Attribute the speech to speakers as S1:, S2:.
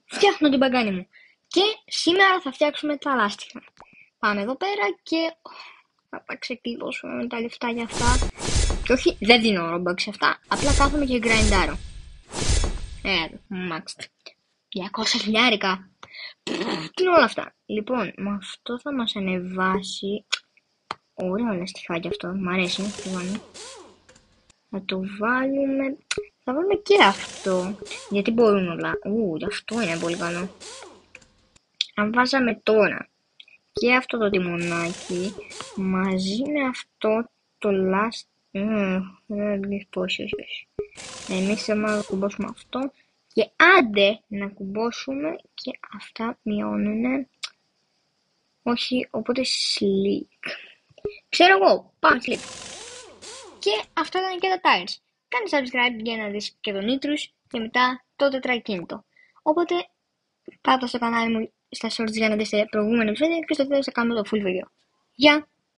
S1: φτιάχνω την παγκάνη μου. Και σήμερα θα φτιάξουμε τα λάστιχα. Πάμε εδώ πέρα και θα ξεκλειδώσουμε με τα λεφτά για αυτά. Και όχι, δεν δίνω Robux αυτά, απλά κάθομαι και γκραϊντάρω. Μάξτε. 200 χιλιάρικα. Τι είναι όλα αυτά. Λοιπόν, με αυτό θα μας ανεβάσει. Ωραίο λαστιχάκι αυτό, μ' αρέσει. Θα το βάλουμε. Θα βάλουμε και αυτό. Γιατί μπορούν όλα. Γι' αυτό είναι πολύ καλό. Αν βάζαμε τώρα και αυτό το τιμονάκι μαζί με αυτό το last. Όχι. Εμείς θέλουμε να κουμπώσουμε αυτό και άντε να κουμπώσουμε και αυτά μειώνουνε. Όχι, οπότε sleek. Ξέρω εγώ, πάμε sleek. Και αυτά ήταν και τα tires. Κάνε subscribe για να δεις και τον Nitrous και μετά το τετρακίνητο. Οπότε πάτα στο κανάλι μου στα shorts για να δεις τα προηγούμενα επεισόδια και στο τέλος θα κάνουμε το full video. Γεια!